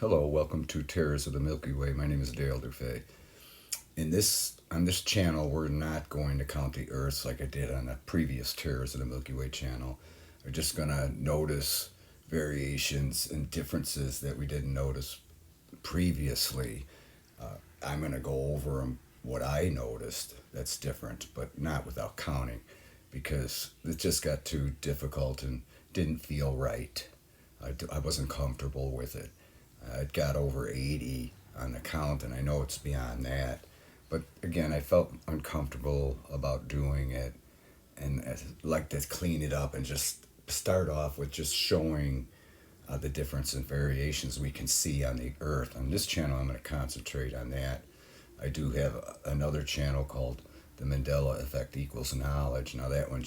Hello, welcome to Terrors of the Milky Way. My name is DuFay. On this channel, we're not going to count the Earths like I did on the previous Terrors of the Milky Way channel. We're just gonna notice variations and differences that we didn't notice previously. I'm gonna go over what I noticed that's different, but not without counting, because it just got too difficult and didn't feel right. I wasn't comfortable with it. It got over 80 on the count, and I know it's beyond that. But again, I felt uncomfortable about doing it, and I'd like to clean it up and just start off with just showing the difference and variations we can see on the Earth. On this channel, I'm going to concentrate on that. I do have another channel called the Mandela Effect Knowledge. Now that one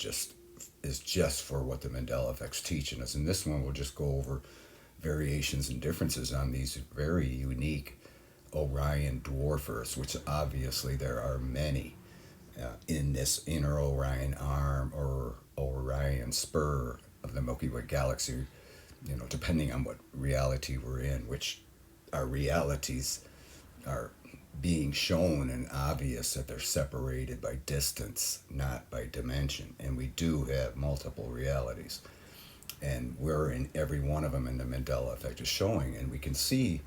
is just for what the Mandela Effect's teaching us. And this one will just go over variations and differences on these very unique Orion dwarfers, which obviously there are many in this inner Orion arm or Orion spur of the Milky Way galaxy, depending on what reality we're in, which our realities are being shown and obvious that they're separated by distance, not by dimension. And we do have multiple realities. And we're in every one of them, and the Mandela Effect is showing. And we can see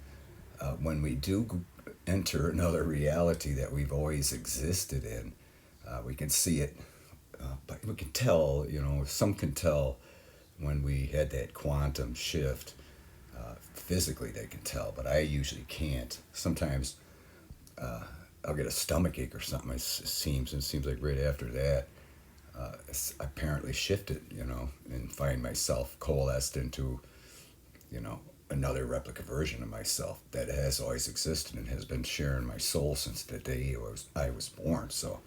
when we do enter another reality that we've always existed in, we can see it, but we can tell, some can tell when we had that quantum shift. Physically, they can tell, but I usually can't. Sometimes I'll get a stomach ache or something, it seems like right after that, apparently shifted, and find myself coalesced into, another replica version of myself that has always existed and has been sharing my soul since the day I was born. So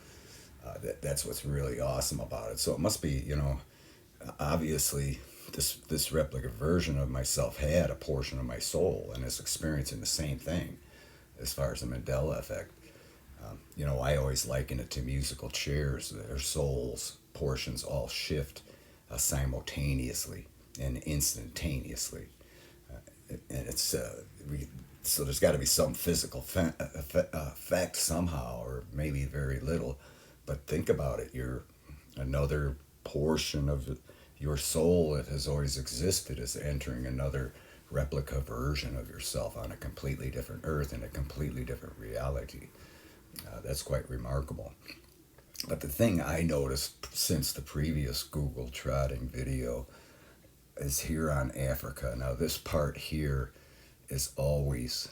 that's what's really awesome about it. So it must be, obviously this replica version of myself had a portion of my soul and is experiencing the same thing as far as the Mandela Effect. I always liken it to musical chairs. Their souls, portions all shift simultaneously and instantaneously. And it's so there's got to be some physical effect somehow, or maybe very little. But think about it. You're another portion of your soul that has always existed is entering another replica version of yourself on a completely different earth in a completely different reality. That's quite remarkable. But the thing I noticed since the previous Google trotting video is here on Africa. Now this part here is always,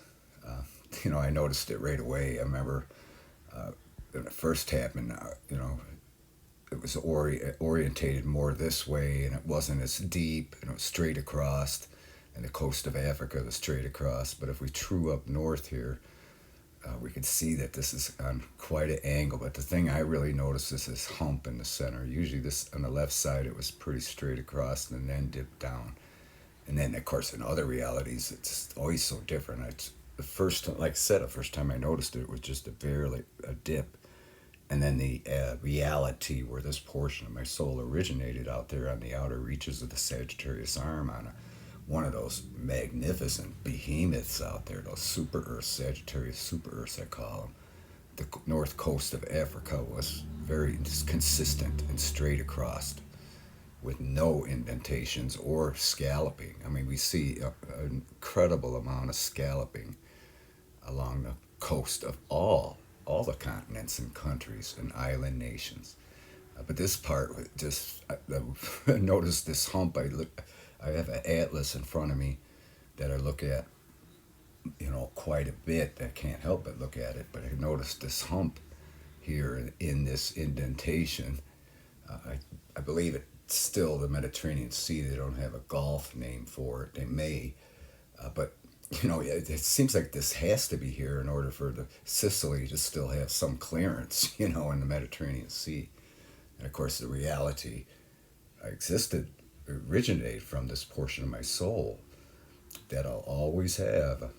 I noticed it right away. I remember when it first happened, it was orientated more this way, and it wasn't as deep, straight across, and the coast of Africa was straight across. But if we true up north here, we could see that this is on quite an angle. But the thing I really noticed is this hump in the center. Usually this on the left side, it was pretty straight across and then dipped down. And then, of course, in other realities, it's always so different. It's like I said, the first time I noticed it was just barely a dip. And then the reality where this portion of my soul originated out there on the outer reaches of the Sagittarius arm on one of those magnificent behemoths out there, those super Earths, Sagittarius super Earths, I call them. The north coast of Africa was very consistent and straight across with no indentations or scalloping. I mean, we see an incredible amount of scalloping along the coast of all the continents and countries and island nations. But this part, I noticed this hump. I have an atlas in front of me that I look at, quite a bit. I can't help but look at it. But I noticed this hump here in this indentation. I believe it's still the Mediterranean Sea. They don't have a Gulf name for it. They may, but it seems like this has to be here in order for the Sicily to still have some clearance, in the Mediterranean Sea. And of course, the reality originated from this portion of my soul that I'll always have.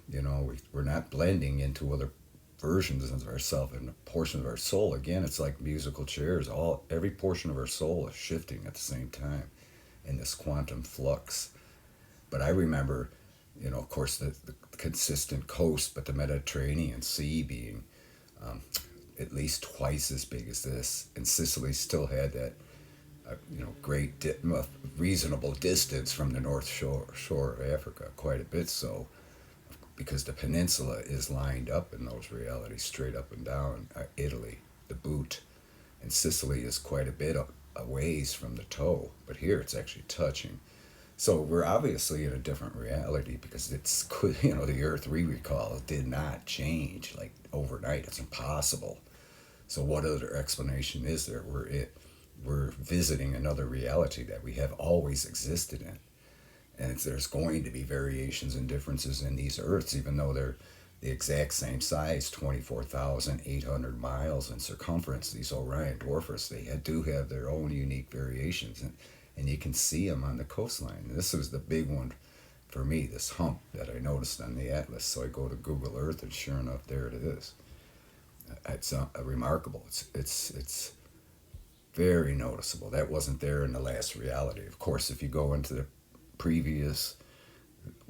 We're not blending into other versions of ourselves and a portion of our soul. Again, it's like musical chairs. Every portion of our soul is shifting at the same time in this quantum flux. But I remember, of course, the consistent coast, but the Mediterranean Sea being at least twice as big as this, and Sicily still had that great reasonable distance from the North Shore of Africa, quite a bit so, because the peninsula is lined up in those realities straight up and down. Italy, the boot, and Sicily is quite a bit a ways from the toe, but here it's actually touching. So we're obviously in a different reality, because it's the Earth we recall did not change like overnight. It's impossible. So what other explanation is there? We're visiting another reality that we have always existed in. And there's going to be variations and differences in these Earths, even though they're the exact same size, 24,800 miles in circumference. These Orion dwarfers, they do have their own unique variations, and you can see them on the coastline. And this was the big one for me, this hump that I noticed on the atlas. So I go to Google Earth, and sure enough, there it is. It's remarkable. It's very noticeable. That wasn't there in the last reality. Of course, if you go into the previous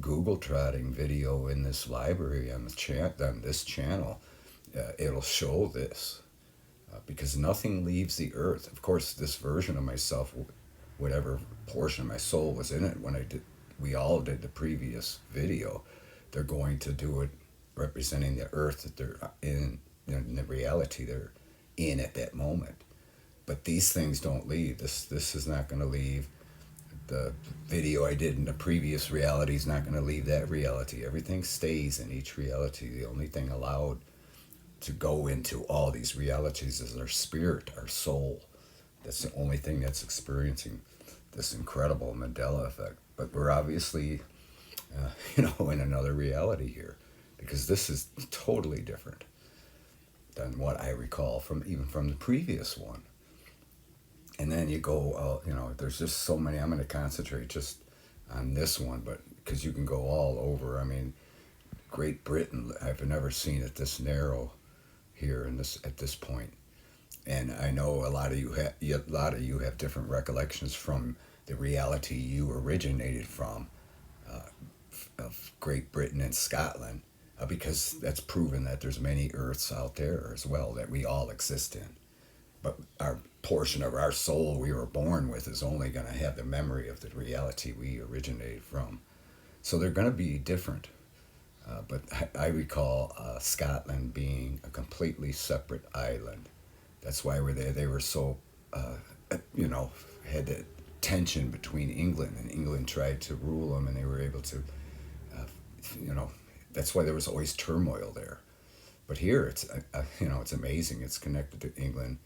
Google trotting video in this library on this channel, it'll show this, because nothing leaves the Earth. Of course, this version of myself, whatever portion of my soul was in it we all did the previous video, they're going to do it representing the Earth that they're in the reality they're in at that moment. But these things don't leave. This is not going to leave. The video I did in the previous reality is not going to leave that reality. Everything stays in each reality. The only thing allowed to go into all these realities is our spirit, our soul. That's the only thing that's experiencing this incredible Mandela effect. But we're obviously, in another reality here, because this is totally different than what I recall from the previous one. And then you go, there's just so many. I'm going to concentrate just on this one, but because you can go all over. I mean, Great Britain, I've never seen it this narrow here at this point. And I know a lot of you have different recollections from the reality you originated from, of Great Britain and Scotland, because that's proven that there's many Earths out there as well that we all exist in. But our portion of our soul we were born with is only going to have the memory of the reality we originated from. So they're going to be different. But I recall Scotland being a completely separate island. That's why they were so, had the tension between England, and England tried to rule them, and they were able to, that's why there was always turmoil there. But here it's amazing. It's connected to England,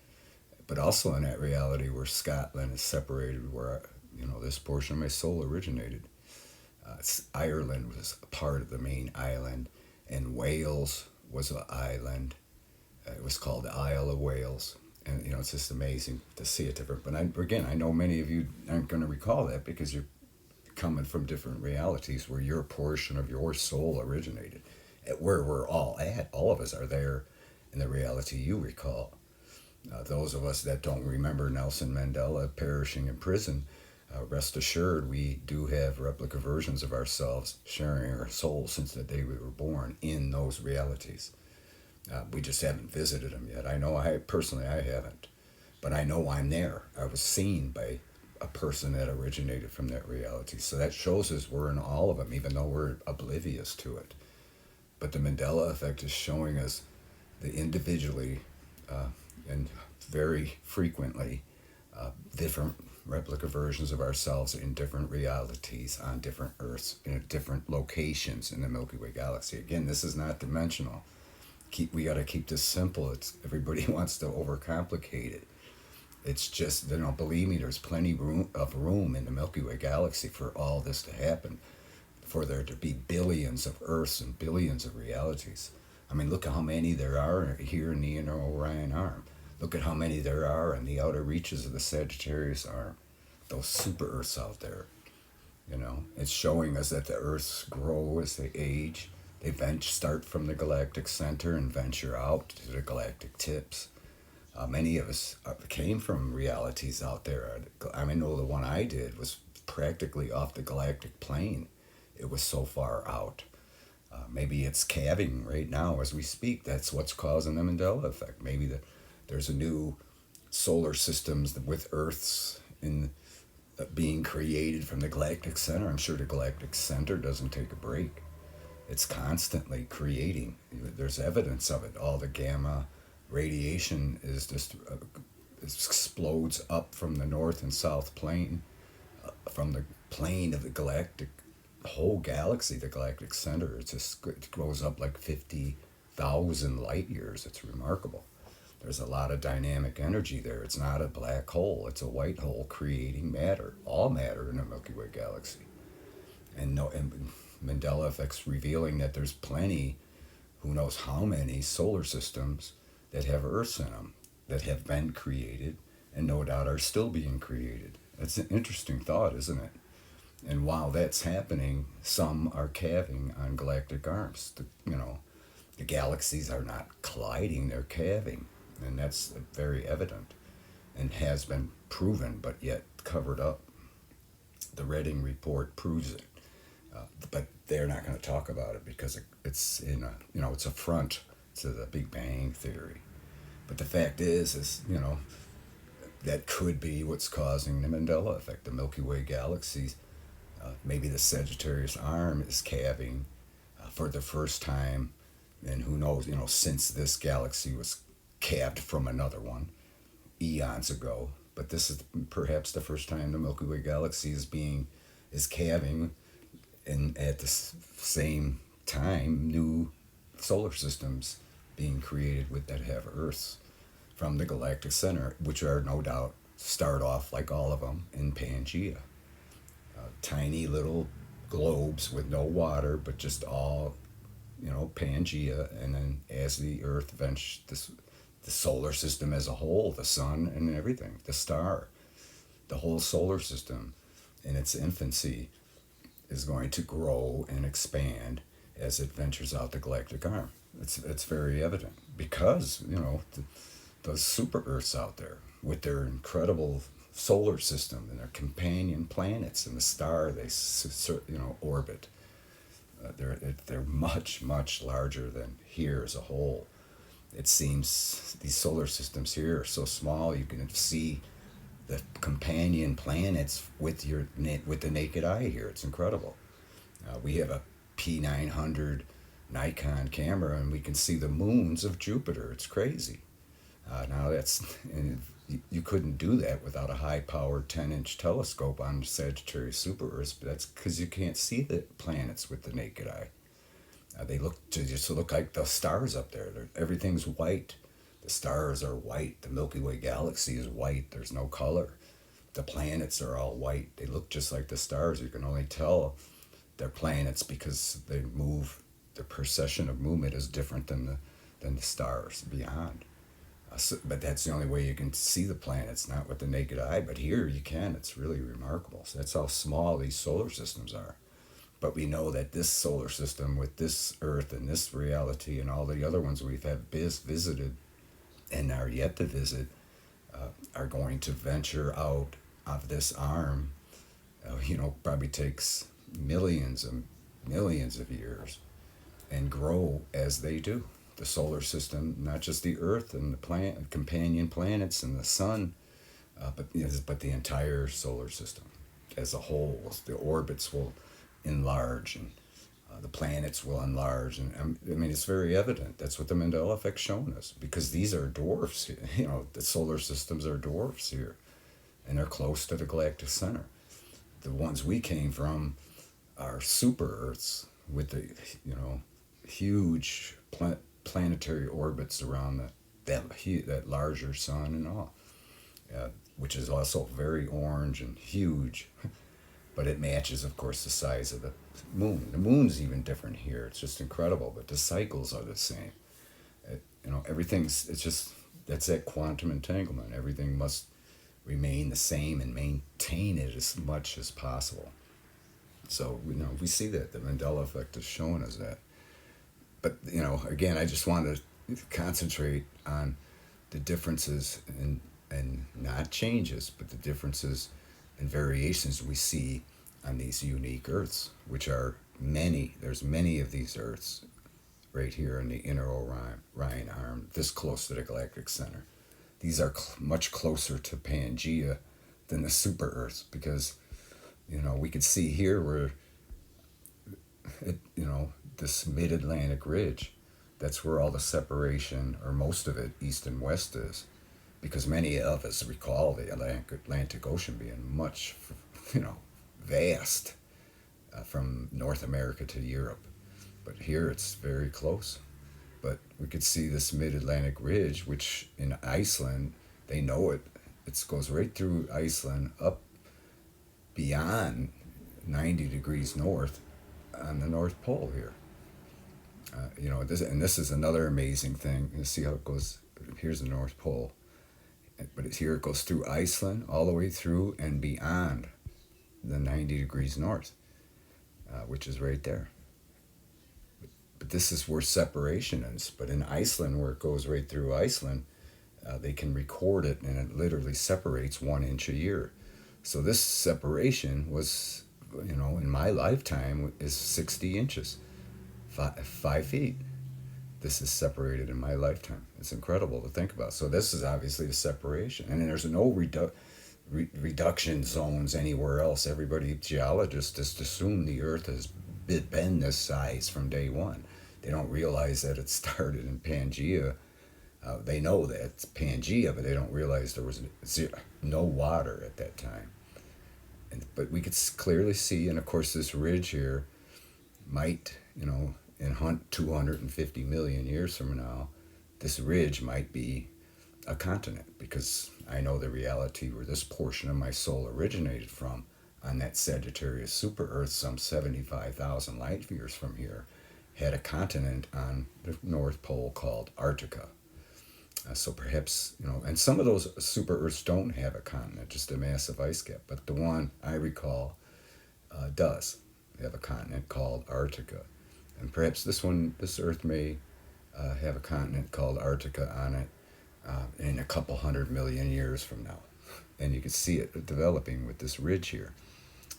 but also in that reality where Scotland is separated, where this portion of my soul originated. Ireland was a part of the main island, and Wales was an island. It was called the Isle of Wales, and it's just amazing to see it different. But I know many of you aren't going to recall that, because you're coming from different realities where your portion of your soul originated, where we're all at. All of us are there in the reality you recall. Those of us that don't remember Nelson Mandela perishing in prison, rest assured we do have replica versions of ourselves sharing our soul since the day we were born in those realities. We just haven't visited them yet. I know I haven't, but I know I'm there. I was seen by a person that originated from that reality. So that shows us we're in all of them, even though we're oblivious to it. But the Mandela effect is showing us the individually and very frequently different replica versions of ourselves in different realities on different Earths, in different locations in the Milky Way galaxy. Again, this is not dimensional. We got to keep this simple. Everybody wants to overcomplicate it. It's just, believe me, there's plenty of room in the Milky Way galaxy for all this to happen, for there to be billions of Earths and billions of realities. I mean, look at how many there are here in the inner Orion Arm. Look at how many there are in the outer reaches of the Sagittarius Arm. Those super Earths out there. It's showing us that the Earths grow as they age. They start from the galactic center and venture out to the galactic tips. Many of us came from realities out there. I know the one I did was practically off the galactic plane. It was so far out. Maybe it's calving right now as we speak. That's what's causing the Mandela effect. Maybe there's a new solar systems with Earths in being created from the galactic center. I'm sure the galactic center doesn't take a break. It's constantly creating. There's evidence of it. All the gamma radiation is just explodes up from the north and south plane, from the plane of the galactic whole galaxy, the galactic center. It goes up like 50,000 light years. It's remarkable. There's a lot of dynamic energy there. It's not a black hole. It's a white hole creating matter, all matter in the Milky Way galaxy. And Mandela effect's revealing that there's plenty, who knows how many solar systems that have Earths in them, that have been created and no doubt are still being created. That's an interesting thought, isn't it? And while that's happening, some are calving on galactic arms. The galaxies are not colliding, they're calving. And that's very evident and has been proven, but yet covered up. The Reading report proves it. But they're not going to talk about it because it's it's a front to the Big Bang Theory. But the fact is that could be what's causing the Mandela effect. The Milky Way galaxies, maybe the Sagittarius arm is calving for the first time, and who knows, since this galaxy was calved from another one eons ago. But this is perhaps the first time the Milky Way galaxy is calving, and at the same time, new solar systems being created that have Earths from the galactic center, which are no doubt start off like all of them in Pangea, tiny little globes with no water, but just all Pangea, and then as the Earth the solar system as a whole, the sun and everything, the star, the whole solar system in its infancy is going to grow and expand as it ventures out the galactic arm. It's very evident because those super Earths out there with their incredible solar system and their companion planets and the star they orbit. They're much larger than here as a whole. It seems these solar systems here are so small you can see the companion planets with the naked eye here. It's incredible. We have a P900 Nikon camera and we can see the moons of Jupiter. It's crazy. You couldn't do that without a high-powered 10-inch telescope on Sagittarius super Earths, but that's because you can't see the planets with the naked eye. They just look like the stars up there. Everything's white. The stars are white. The Milky Way galaxy is white. There's no color. The planets are all white. They look just like the stars. You can only tell they're planets because they move. The precession of movement is different than the stars beyond. But that's the only way you can see the planets, not with the naked eye. But here you can. It's really remarkable. So that's how small these solar systems are. But we know that this solar system with this Earth and this reality and all the other ones we've visited and are yet to visit are going to venture out of this arm. Probably takes millions and millions of years and grow as they do. The solar system, not just the Earth and the companion planets and the sun, but the entire solar system as a whole. The orbits will enlarge and the planets will enlarge, and it's very evident. That's what the Mandela effect's shown us, because these are dwarfs. The solar systems are dwarfs here, and they're close to the galactic center. The ones we came from are super Earths with the huge planetary orbits around that larger sun and all, which is also very orange and huge. But it matches, of course, the size of the moon. The moon's even different here. It's just incredible, but the cycles are the same. That's that quantum entanglement. Everything must remain the same and maintain it as much as possible. So, we see that. The Mandela effect is showing us that. But, again, I just want to concentrate on the differences and not changes, but the differences and variations we see on these unique Earths, which are there's many of these Earths right here in the inner Orion arm, this close to the galactic center. These are much closer to Pangea than the super Earths, because we could see here where this mid-Atlantic ridge, that's where all the separation, or most of it, east and west is, because many of us recall the Atlantic Ocean being much, vast from North America to Europe. But here it's very close. But we could see this mid-Atlantic ridge, which in Iceland, they know it. It goes right through Iceland up beyond 90 degrees north on the North Pole here. This is another amazing thing. You see how it goes. Here's the North Pole, but here it goes through Iceland all the way through and beyond the 90 degrees north, which is right there. But this is where separation is. But in Iceland, where it goes right through Iceland, they can record it, and it literally separates 1 inch a year. So this separation was, in my lifetime, is 60 inches, 5 feet. This is separated in my lifetime. It's incredible to think about. So this is obviously the separation. And there's no reduction zones anywhere else. Everybody, geologists, just assume the Earth has been this size from day one. They don't realize that it started in Pangea. They know that it's Pangea, but they don't realize there was no water at that time. But we could clearly see, and of course this ridge here might, in 250 million years from now, this ridge might be a continent, because I know the reality where this portion of my soul originated from, on that Sagittarius super Earth some 75,000 light years from here, had a continent on the North Pole called Antarctica. So perhaps, and some of those super Earths don't have a continent, just a massive ice cap, but the one I recall does have a continent called Antarctica. And perhaps this Earth may have a continent called Antarctica on it in a couple 100 million years from now. And you can see it developing with this ridge here.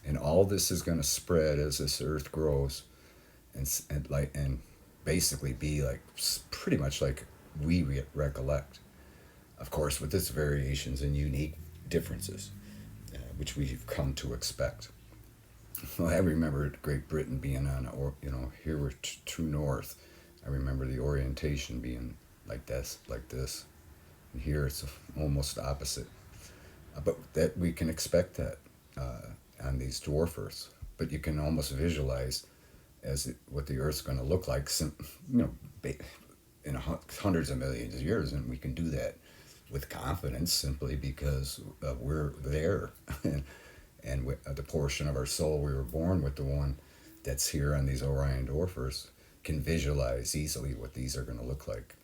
And all this is going to spread as this Earth grows, and basically be like pretty much like we recollect. Of course, with its variations and unique differences, which we've come to expect. Well, I remember Great Britain being on, here we're true north. I remember the orientation being like this, and here it's almost opposite. But that we can expect that on these dwarf Earths. But you can almost visualize what the Earth's going to look like, in hundreds of millions of years, and we can do that with confidence simply because we're there. And the portion of our soul we were born with, the one that's here on these Orion dwarfers, can visualize easily what these are going to look like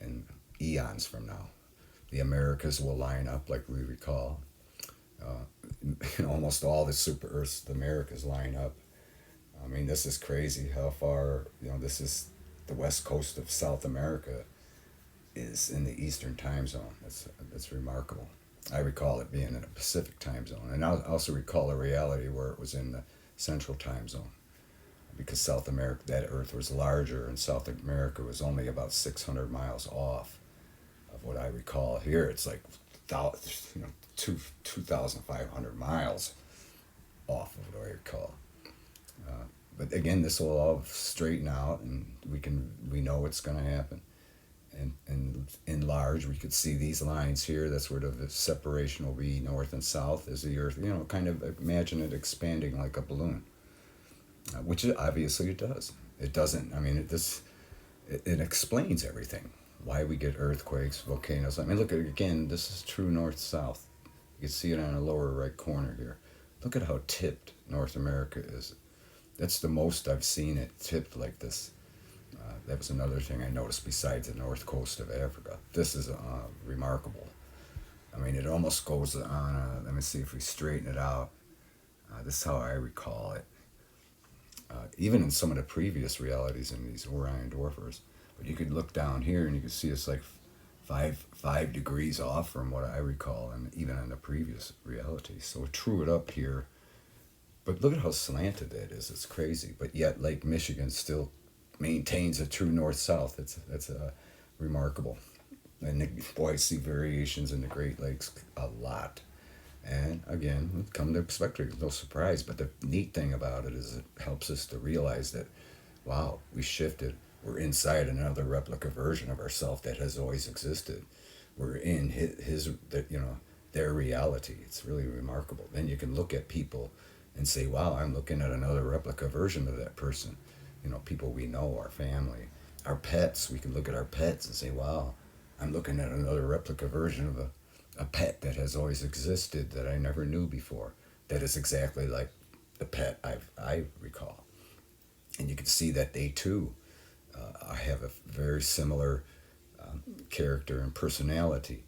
in eons from now. The Americas will line up like we recall. Almost all the super Earths, the Americas line up. I mean, this is crazy how far, this is the west coast of South America is in the Eastern time zone. That's remarkable. I recall it being in a Pacific time zone, and I also recall a reality where it was in the Central time zone, because South America, that Earth was larger, and South America was only about 600 miles off of what I recall. Here it's like 2,500 miles off of what I recall. But again, this will all straighten out, and we know it's going to happen. And in large, we could see these lines here. That's where the separation will be north and south as the Earth. Kind of imagine it expanding like a balloon, which obviously it does. It doesn't. I mean, it explains everything. Why we get earthquakes, volcanoes. I mean, look at it again. This is true north-south. You can see it on the lower right corner here. Look at how tipped North America is. That's the most I've seen it tipped like this. That was another thing I noticed besides the north coast of Africa. This is remarkable. I mean, it almost goes on, let me see if we straighten it out. This is how I recall it. Even in some of the previous realities in these Orion dwarfers. But you could look down here and you could see it's like five degrees off from what I recall, and even in the previous reality. So true it up here, But look at how slanted that is. It's crazy. But yet Lake Michigan still maintains a true north-south. That's remarkable. And boy, I see variations in the Great Lakes a lot. And again, come to expect it, no surprise. But the neat thing about it is it helps us to realize that, wow, we shifted. We're inside another replica version of ourself that has always existed. We're in their reality. It's really remarkable. Then you can look at people and say, wow, I'm looking at another replica version of that person. People we know, our family, our pets. We can look at our pets and say, wow, I'm looking at another replica version of a pet that has always existed that I never knew before. That is exactly like the pet I recall. And you can see that they too have a very similar character and personality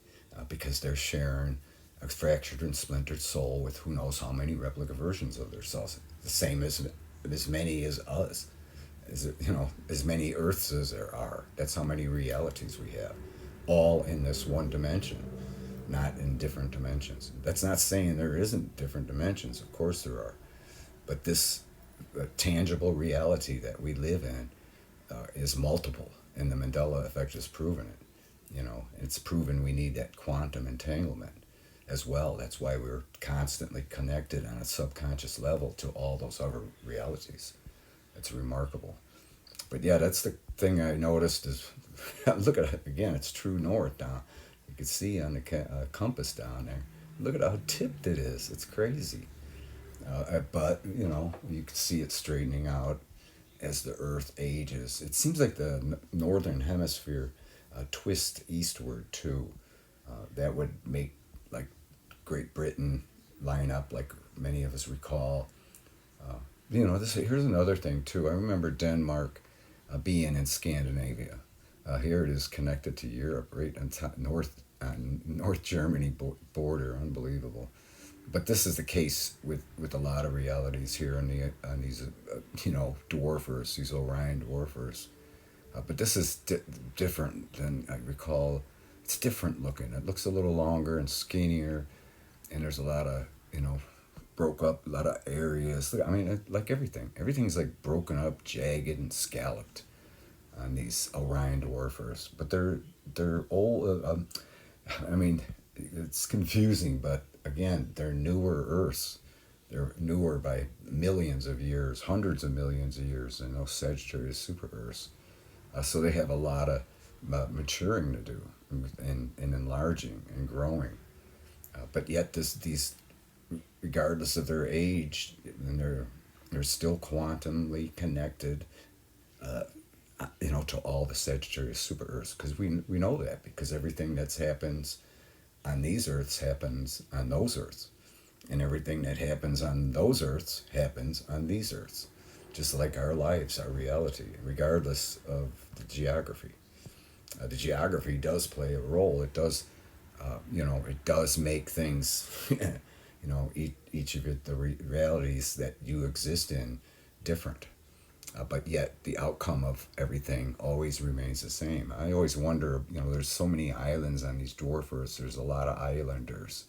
because they're sharing a fractured and splintered soul with who knows how many replica versions of themselves. The same as many as us. As many Earths as there are. That's how many realities we have, all in this one dimension, not in different dimensions. That's not saying there isn't different dimensions. Of course there are, but this tangible reality that we live in is multiple, and the Mandela Effect has proven it. It's proven we need that quantum entanglement as well. That's why we're constantly connected on a subconscious level to all those other realities. It's remarkable. But yeah, that's the thing I noticed is, look at it again, it's true north down. You can see on the compass down there. Look at how tipped it is. It's crazy. But, you can see it straightening out as the Earth ages. It seems like the northern hemisphere twists eastward too. That would make like Great Britain line up like many of us recall. Here's another thing too. I remember Denmark being in Scandinavia. Here it is connected to Europe, right on North Germany border. Unbelievable. But this is the case with a lot of realities here on these dwarfers, these Orion dwarfers. But this is different than I recall. It's different looking. It looks a little longer and skinnier, and there's a lot of broke up, a lot of areas. I mean, like everything's like broken up, jagged, and scalloped on these Orion dwarfers. But they're old. It's confusing, but again, they're newer Earths. They're newer by millions of years, hundreds of millions of years than those Sagittarius super Earths. So they have a lot of maturing to do and enlarging and growing. But yet these, regardless of their age, and they're still quantumly connected, to all the Sagittarius super Earths, because we know that because everything that's happens on these Earths happens on those Earths, and everything that happens on those Earths happens on these Earths, just like our lives, our reality, regardless of the geography. The geography does play a role. It does, it does make things, each of the realities that you exist in different. But yet the outcome of everything always remains the same. I always wonder, there's so many islands on these dwarfers. There's a lot of islanders.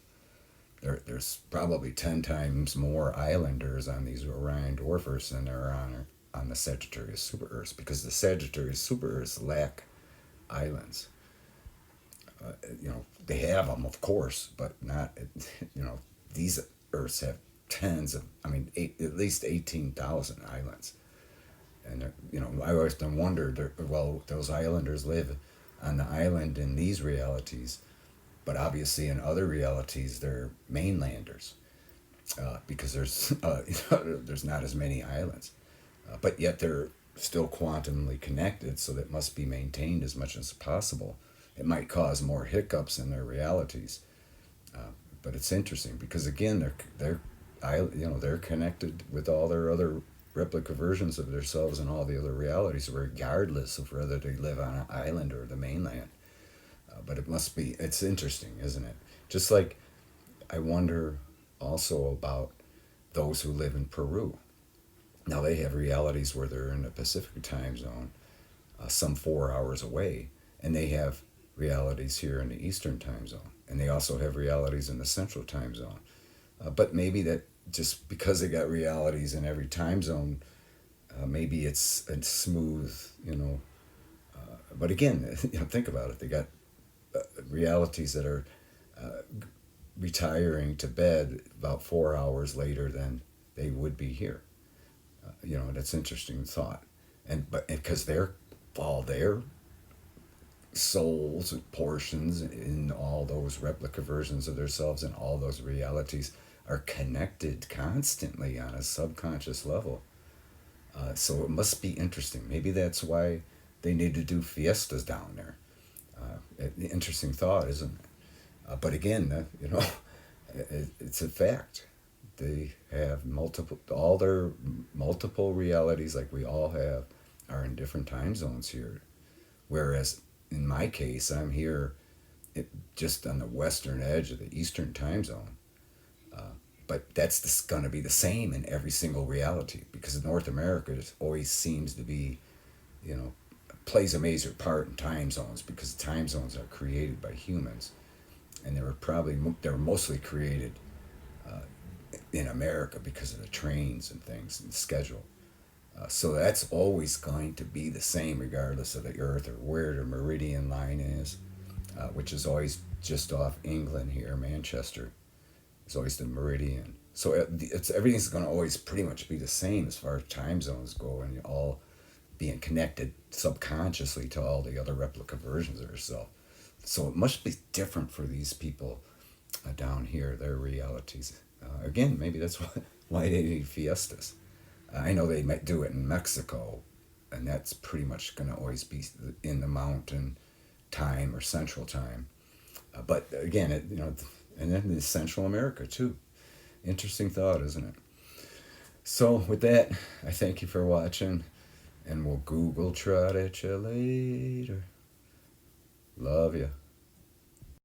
There's probably 10 times more islanders on these Orion dwarfers than there are on the Sagittarius super Earths, because the Sagittarius super Earths lack islands. They have them, of course, but not, these Earths have at least 18,000 islands. And, I always wondered, those islanders live on the island in these realities, but obviously in other realities, they're mainlanders because there's not as many islands. But yet they're still quantumly connected, so that must be maintained as much as possible. It might cause more hiccups in their realities, but it's interesting because again, they're connected with all their other replica versions of themselves and all the other realities, regardless of whether they live on an island or the mainland. But it's interesting, isn't it? Just like I wonder also about those who live in Peru. Now they have realities where they're in the Pacific time zone, some 4 hours away, and they have realities here in the Eastern time zone, and they also have realities in the Central time zone. But maybe that just because they got realities in every time zone, maybe it's a smooth, but again, think about it. They got realities that are retiring to bed about 4 hours later than they would be here. That's an interesting thought. But because they're all their souls and portions in all those replica versions of themselves and all those realities are connected constantly on a subconscious level. So it must be interesting. Maybe that's why they need to do fiestas down there. Interesting thought, isn't it? But again, it's a fact. They have all their multiple realities, like we all have, are in different time zones here. Whereas in my case, I'm here just on the western edge of the eastern time zone. But that's going to be the same in every single reality because North America just always seems to be, plays a major part in time zones because time zones are created by humans, and they were mostly created in America because of the trains and things and the schedule. So that's always going to be the same regardless of the Earth or where the meridian line is, which is always just off England here, Manchester. It's always the meridian. So everything's going to always pretty much be the same as far as time zones go, and all being connected subconsciously to all the other replica versions of yourself. So it must be different for these people down here, their realities. Again, maybe that's why they need fiestas. I know they might do it in Mexico, and that's pretty much going to always be in the mountain time or central time. But again, and then in Central America too. Interesting thought, isn't it? So with that, I thank you for watching, and we'll Google trot at you later. Love you.